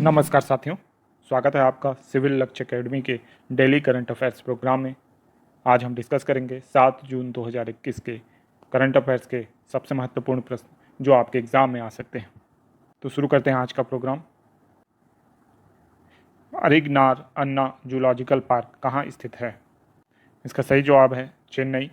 नमस्कार साथियों, स्वागत है आपका सिविल लक्ष्य एकेडमी के डेली करंट अफेयर्स प्रोग्राम में। आज हम डिस्कस करेंगे 7 जून 2021 के करंट अफेयर्स के सबसे महत्वपूर्ण प्रश्न जो आपके एग्ज़ाम में आ सकते हैं। तो शुरू करते हैं आज का प्रोग्राम। अरिगनार अन्ना जूलॉजिकल पार्क कहाँ स्थित है? इसका सही जवाब है चेन्नई।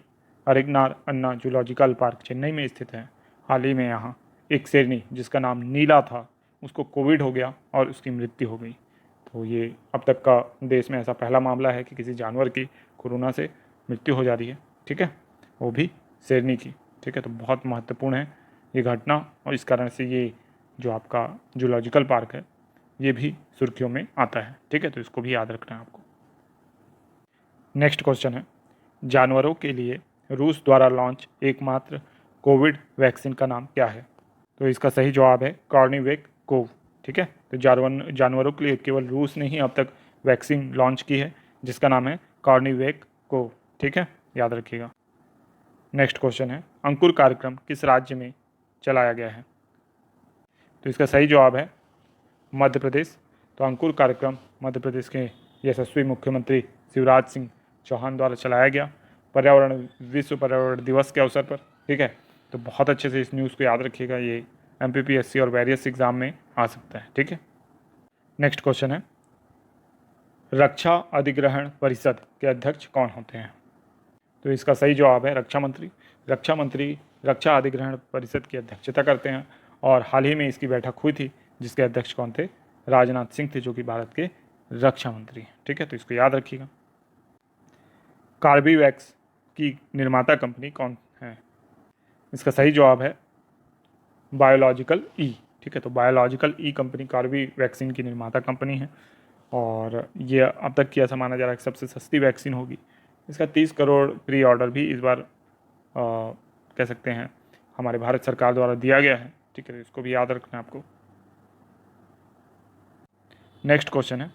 अरिगनार अन्ना जूलॉजिकल पार्क चेन्नई में स्थित है। हाल ही में यहाँ एक शेरनी जिसका नाम नीला था, उसको कोविड हो गया और उसकी मृत्यु हो गई। तो ये अब तक का देश में ऐसा पहला मामला है कि किसी जानवर की कोरोना से मृत्यु हो जा रही है। ठीक है, वो भी शेरनी की। ठीक है, तो बहुत महत्वपूर्ण है ये घटना और इस कारण से ये जो आपका जूलॉजिकल पार्क है ये भी सुर्खियों में आता है। ठीक है, तो इसको भी याद रखना है आपको। नेक्स्ट क्वेश्चन है, जानवरों के लिए रूस द्वारा लॉन्च एकमात्र कोविड वैक्सीन का नाम क्या है? तो इसका सही जवाब है कॉर्निवेक कोव। ठीक है, तो जानवरों के लिए केवल रूस ने ही अब तक वैक्सीन लॉन्च की है जिसका नाम है कॉर्निवेक कोव। ठीक है, याद रखिएगा। नेक्स्ट क्वेश्चन है, अंकुर कार्यक्रम किस राज्य में चलाया गया है? तो इसका सही जवाब है मध्य प्रदेश। तो अंकुर कार्यक्रम मध्य प्रदेश के यशस्वी मुख्यमंत्री शिवराज सिंह चौहान द्वारा चलाया गया विश्व पर्यावरण दिवस के अवसर पर। ठीक है, तो बहुत अच्छे से इस न्यूज़ को याद रखिएगा, ये MPPSC और वेरियस एग्जाम में आ सकता है। ठीक है, नेक्स्ट क्वेश्चन है, रक्षा अधिग्रहण परिषद के अध्यक्ष कौन होते हैं? तो इसका सही जवाब है रक्षा मंत्री। रक्षा मंत्री रक्षा अधिग्रहण परिषद की अध्यक्षता करते हैं और हाल ही में इसकी बैठक हुई थी जिसके अध्यक्ष कौन थे? राजनाथ सिंह थे, जो कि भारत के रक्षा मंत्री हैं। ठीक है, तो इसको याद रखिएगा। कार्बीवैक्स की निर्माता कंपनी कौन है? इसका सही जवाब है बायोलॉजिकल ई। ठीक है, तो बायोलॉजिकल ई कंपनी कार्बी वैक्सीन की निर्माता कंपनी है और ये अब तक की ऐसा माना जा रहा है कि सबसे सस्ती वैक्सीन होगी। इसका 30 करोड़ प्री ऑर्डर भी इस बार कह सकते हैं हमारे भारत सरकार द्वारा दिया गया है। ठीक है, तो इसको भी याद रखना है आपको। नेक्स्ट क्वेश्चन है,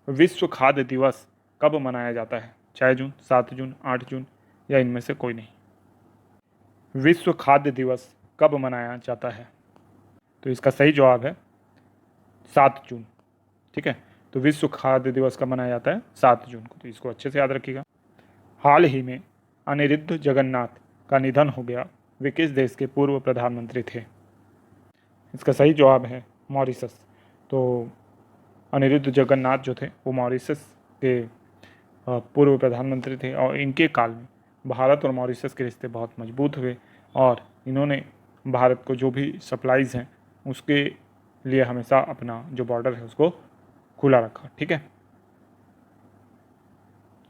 विश्व खाद्य दिवस कब मनाया जाता है? 6 जून, 7 जून, 8 जून या इनमें से कोई नहीं? विश्व खाद्य दिवस कब मनाया जाता है? तो इसका सही जवाब है 7 जून। ठीक है, तो विश्व खाद्य दिवस कब मनाया जाता है? 7 जून को। तो इसको अच्छे से याद रखिएगा। हाल ही में अनिरुद्ध जगन्नाथ का निधन हो गया, वे किस देश के पूर्व प्रधानमंत्री थे? इसका सही जवाब है मॉरिशस। तो अनिरुद्ध जगन्नाथ जो थे वो मॉरिशस के पूर्व प्रधानमंत्री थे और इनके काल में भारत और मॉरिशस के रिश्ते बहुत मजबूत हुए और इन्होंने भारत को जो भी सप्लाईज़ हैं उसके लिए हमेशा अपना जो बॉर्डर है उसको खुला रखा। ठीक है,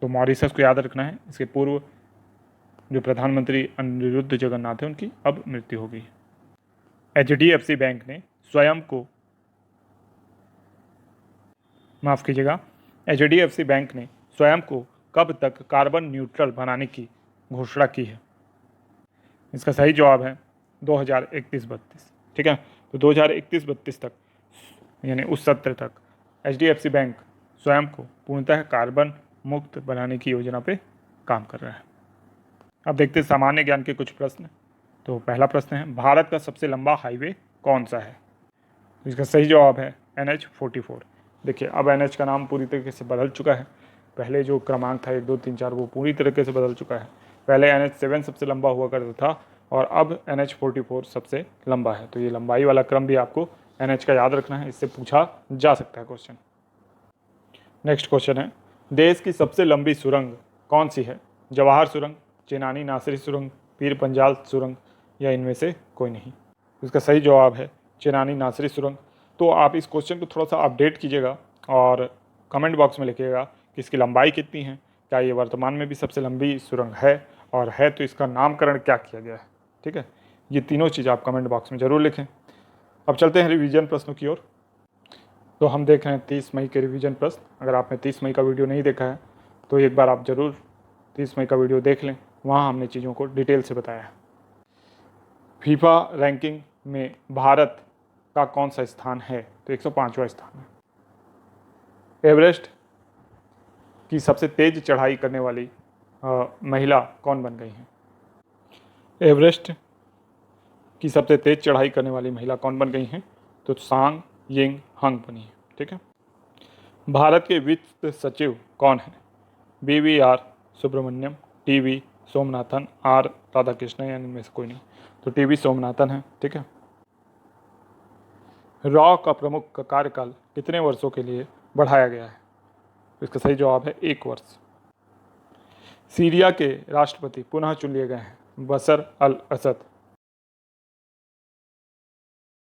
तो मॉरिशस को याद रखना है। इसके पूर्व जो प्रधानमंत्री अनिरुद्ध जगन्नाथ हैं उनकी अब मृत्यु हो गई। HDFC बैंक ने स्वयं को माफ़ कीजिएगा, HDFC बैंक ने स्वयं को कब तक कार्बन न्यूट्रल बनाने की घोषणा की है? इसका सही जवाब है 2031-32। ठीक है, तो 2031-32 तक यानी उस सत्र तक HDFC बैंक स्वयं को पूर्णतः कार्बन मुक्त बनाने की योजना पे काम कर रहा है। अब देखते हैं सामान्य ज्ञान के कुछ प्रश्न। तो पहला प्रश्न है, भारत का सबसे लंबा हाईवे कौन सा है? तो इसका सही जवाब है NH44। देखिए, अब NH का नाम पूरी तरीके से बदल चुका है। पहले जो क्रमांक था 1, 2, 3, 4 वो पूरी तरीके से बदल चुका है। पहले NH7 सबसे लंबा हुआ करता था और अब NH44 सबसे लंबा है। तो ये लंबाई वाला क्रम भी आपको NH का याद रखना है, इससे पूछा जा सकता है क्वेश्चन। नेक्स्ट क्वेश्चन है, देश की सबसे लंबी सुरंग कौन सी है? जवाहर सुरंग, चेनानी नासरी सुरंग, पीर पंजाल सुरंग या इनमें से कोई नहीं? इसका सही जवाब है चेनानी नासरी सुरंग। तो आप इस क्वेश्चन को थोड़ा सा अपडेट कीजिएगा और कमेंट बॉक्स में लिखिएगा कि इसकी लंबाई कितनी है, क्या ये वर्तमान में भी सबसे लंबी सुरंग है, और है तो इसका नामकरण क्या किया गया है। ठीक है, ये तीनों चीज़ आप कमेंट बॉक्स में ज़रूर लिखें। अब चलते हैं रिवीजन प्रश्नों की ओर। तो हम देख रहे हैं 30 मई के रिवीजन प्रश्न। अगर आपने 30 मई का वीडियो नहीं देखा है तो एक बार आप ज़रूर 30 मई का वीडियो देख लें, वहाँ हमने चीज़ों को डिटेल से बताया है। फीफा रैंकिंग में भारत का कौन सा स्थान है? तो 105वां स्थान है। एवरेस्ट की सबसे तेज चढ़ाई करने वाली महिला कौन बन गई है? एवरेस्ट की सबसे तेज चढ़ाई करने वाली महिला कौन बन गई हैं? तो सांग येंग हंग बनी है। ठीक है। भारत के वित्त सचिव कौन है? BVR Subramaniam, TV Somanathan, R Radhakrishnan, यानी इनमें से कोई नहीं, तो TV सोमनाथन है। ठीक है। रॉ का प्रमुख का कार्यकाल कितने वर्षों के लिए बढ़ाया गया है? इसका सही जवाब है 1 वर्ष। सीरिया के राष्ट्रपति पुनः चुन लिए गए हैं बशर अल असद।